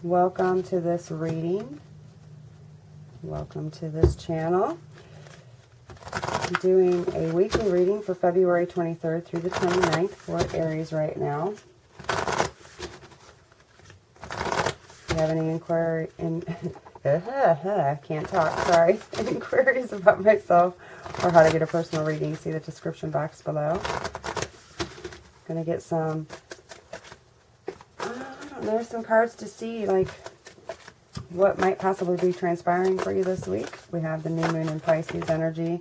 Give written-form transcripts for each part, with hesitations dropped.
Welcome to this reading. Welcome to this channel. I'm doing a weekly reading for February 23rd through the 29th for Aries right now. If you have any inquiry I can't talk, sorry. Inquiries about myself or how to get a personal reading, see the description box below. Gonna get some, there's some cards to see like what might possibly be transpiring for you this week. We have the new moon in Pisces energy.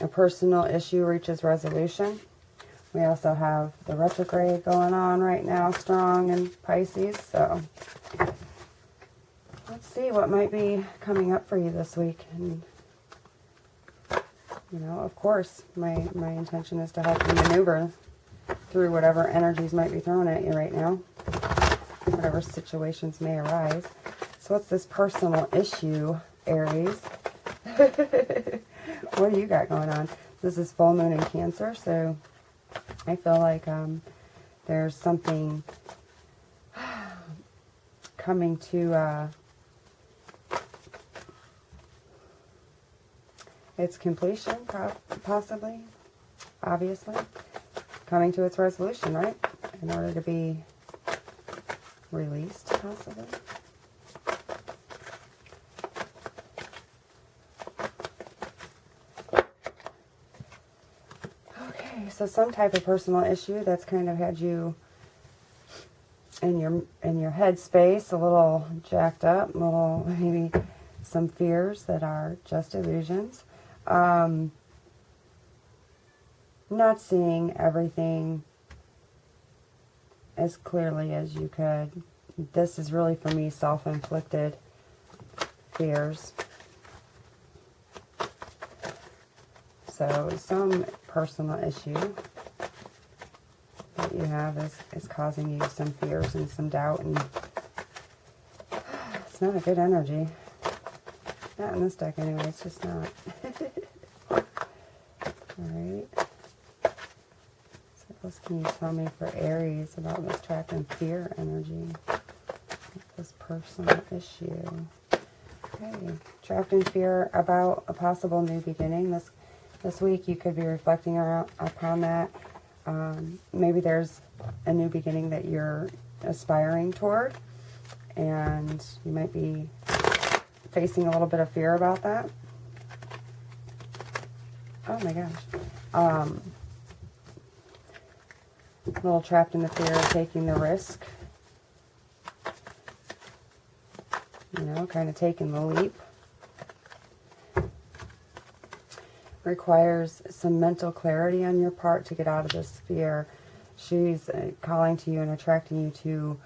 A personal issue reaches resolution. We also have the retrograde going on right now, strong in Pisces. So let's see what might be coming up for you this week. And you know, of course, my intention is to help you maneuver through whatever energies might be thrown at you right now, whatever situations may arise. So what's this personal issue, Aries? What do you got going on? This is full moon in Cancer, so I feel like there's something coming to its completion, possibly, obviously, coming to its resolution, right? In order to be released, possibly. Okay, so some type of personal issue that's kind of had you in your head space, a little jacked up, a little maybe some fears that are just illusions. Not seeing everything as clearly as you could. This is really, for me, self-inflicted fears. So some personal issue that you have is causing you some fears and some doubt, and it's not a good energy. Not in this deck anyway, it's just not. Alright. So what can you tell me for Aries about this trapped in fear energy? This personal issue. Okay. Trapped in fear about a possible new beginning. This week you could be reflecting upon that. Maybe there's a new beginning that you're aspiring toward, and you might be facing a little bit of fear about that. Oh my gosh. A little trapped in the fear of taking the risk. You know, kind of taking the leap. Requires some mental clarity on your part to get out of this fear. She's calling to you and attracting you to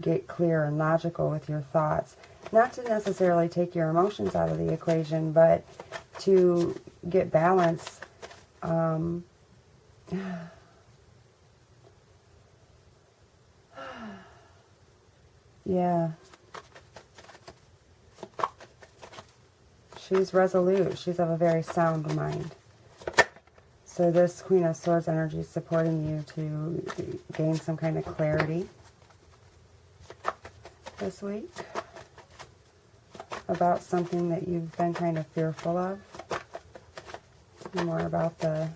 get clear and logical with your thoughts. Not to necessarily take your emotions out of the equation, but to get balance. Yeah. She's resolute. She's of a very sound mind. So this Queen of Swords energy is supporting you to gain some kind of clarity this week about something that you've been kind of fearful of. More about the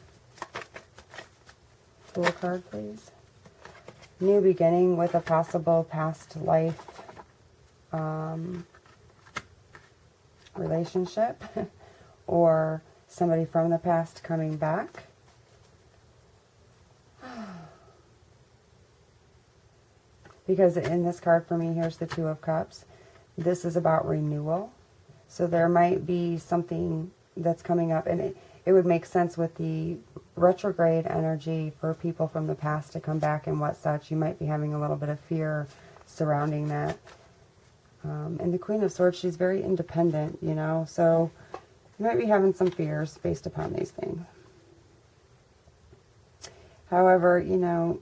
Fool card, please. New beginning with a possible past life relationship or somebody from the past coming back. Because in this card for me, here's the Two of Cups. This is about renewal. So there might be something that's coming up, and it would make sense with the retrograde energy for people from the past to come back and what such. You might be having a little bit of fear surrounding that. And the Queen of Swords, she's very independent, you know, so you might be having some fears based upon these things. However, you know,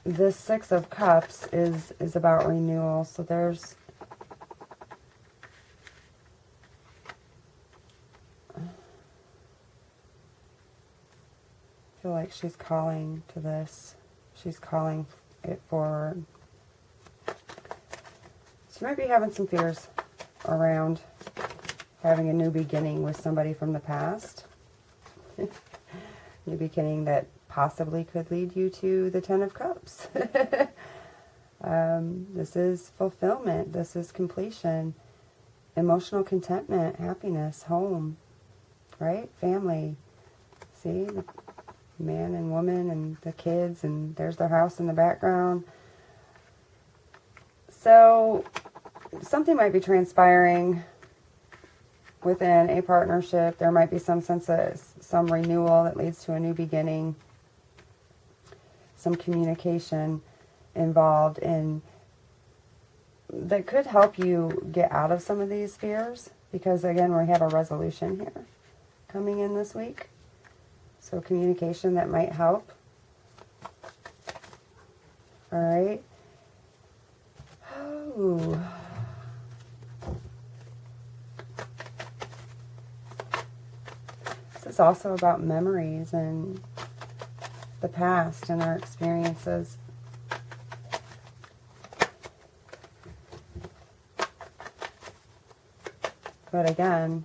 this Six of Cups is about renewal, so there's I feel like she's calling to this. She's calling it forward. So you might be having some fears around having a new beginning with somebody from the past. New beginning that possibly could lead you to the Ten of Cups. This is fulfillment. This is completion. Emotional contentment, happiness, home, right? Family. See? The man and woman and the kids, and there's their house in the background. So something might be transpiring within a partnership. There might be some sense of some renewal that leads to a new beginning. Some communication involved in that could help you get out of some of these fears, because again, we have a resolution here coming in this week. So communication that might help. All right. Oh. This is also about memories and the past and our experiences. But again,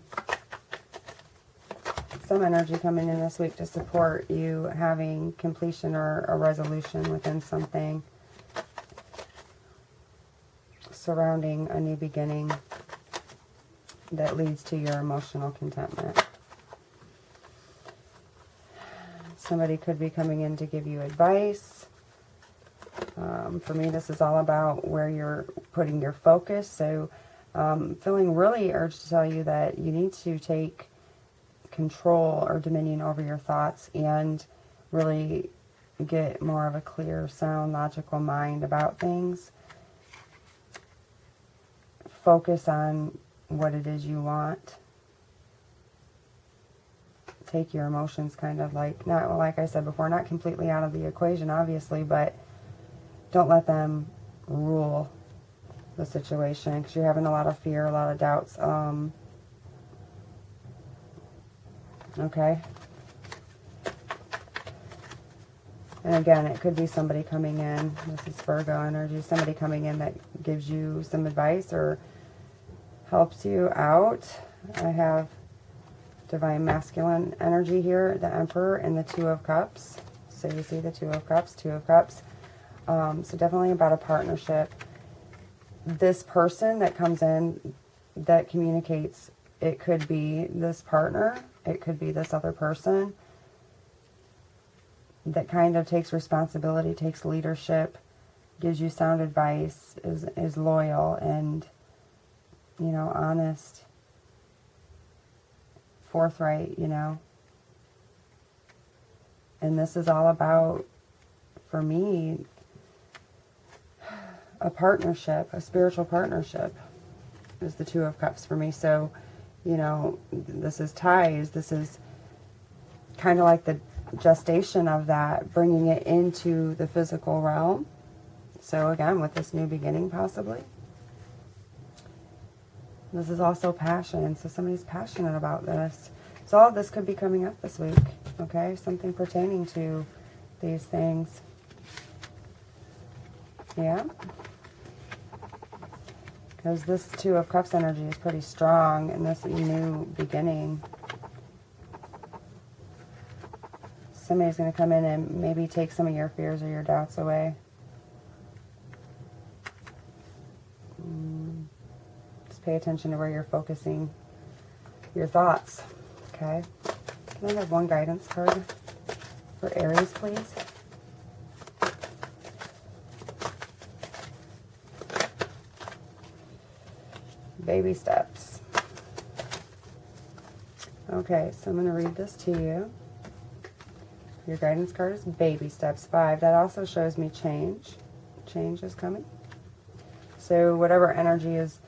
some energy coming in this week to support you having completion or a resolution within something surrounding a new beginning that leads to your emotional contentment. Somebody could be coming in to give you advice. For me, this is all about where you're putting your focus. So feeling really urged to tell you that you need to take control or dominion over your thoughts and really get more of a clear, sound, logical mind about things. Focus on what it is you want. Take your emotions kind of like, not like I said before, not completely out of the equation, obviously, but don't let them rule the situation, because you're having a lot of fear, a lot of doubts. Okay. And again, it could be somebody coming in. This is Virgo energy. Somebody coming in that gives you some advice or helps you out. I have Divine Masculine energy here, the Emperor and the Two of Cups. So you see the Two of Cups, Two of Cups. So definitely about a partnership. This person that comes in that communicates, it could be this partner, it could be this other person that kind of takes responsibility, takes leadership, gives you sound advice, is loyal and, you know, honest, forthright, you know. And this is all about, for me, a partnership, a spiritual partnership is the Two of Cups for me. So, you know, this is ties. This is kind of like the gestation of that, bringing it into the physical realm. So again, with this new beginning possibly. This is also passion. So somebody's passionate about this. So all of this could be coming up this week. Okay, something pertaining to these things. Yeah. Because this Two of Cups energy is pretty strong in this new beginning. Somebody's going to come in and maybe take some of your fears or your doubts away. Just pay attention to where you're focusing your thoughts. Okay. Can I have one guidance card for Aries, please? Baby steps. Okay, so I'm going to read this to you. Your guidance card is baby steps 5. That also shows me change. Change is coming. So whatever energy is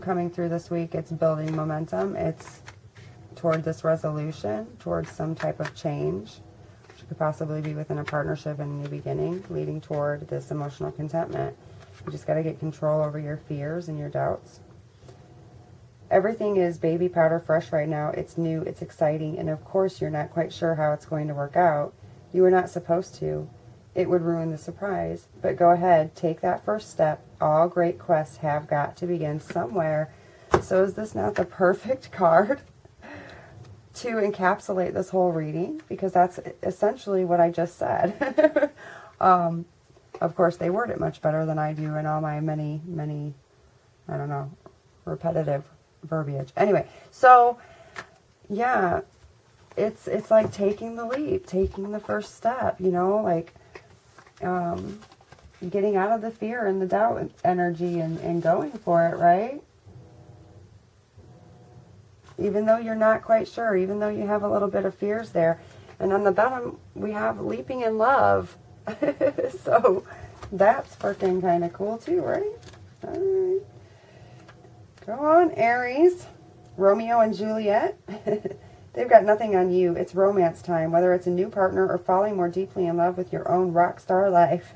coming through this week, it's building momentum. It's toward this resolution, towards some type of change, which could possibly be within a partnership and a new beginning, leading toward this emotional contentment. You just got to get control over your fears and your doubts. Everything is baby powder fresh right now. It's new, it's exciting, and of course you're not quite sure how it's going to work out. You were not supposed to. It would ruin the surprise. But go ahead, take that first step. All great quests have got to begin somewhere. So is this not the perfect card to encapsulate this whole reading? Because that's essentially what I just said. Of course, they word it much better than I do in all my many, I don't know, repetitive verbiage. Anyway, so, yeah, it's like taking the leap, taking the first step, you know, like getting out of the fear and the doubt energy and going for it, right? Even though you're not quite sure, even though you have a little bit of fears there. And on the bottom, we have leaping in love. So that's freaking kind of cool too, right? All right. Go on, Aries. Romeo and Juliet. They've got nothing on you. It's romance time. Whether it's a new partner or falling more deeply in love with your own rock star life.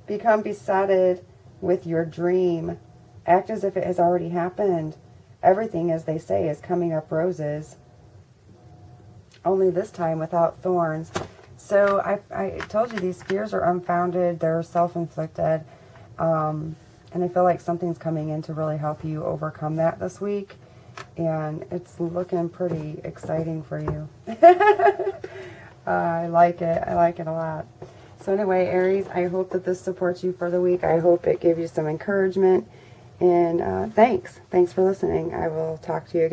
Become besotted with your dream. Act as if it has already happened. Everything, as they say, is coming up roses. Only this time without thorns. So I told you these fears are unfounded. They're self-inflicted. And I feel like something's coming in to really help you overcome that this week. And it's looking pretty exciting for you. I like it. I like it a lot. So anyway, Aries, I hope that this supports you for the week. I hope it gave you some encouragement. And thanks. Thanks for listening. I will talk to you again.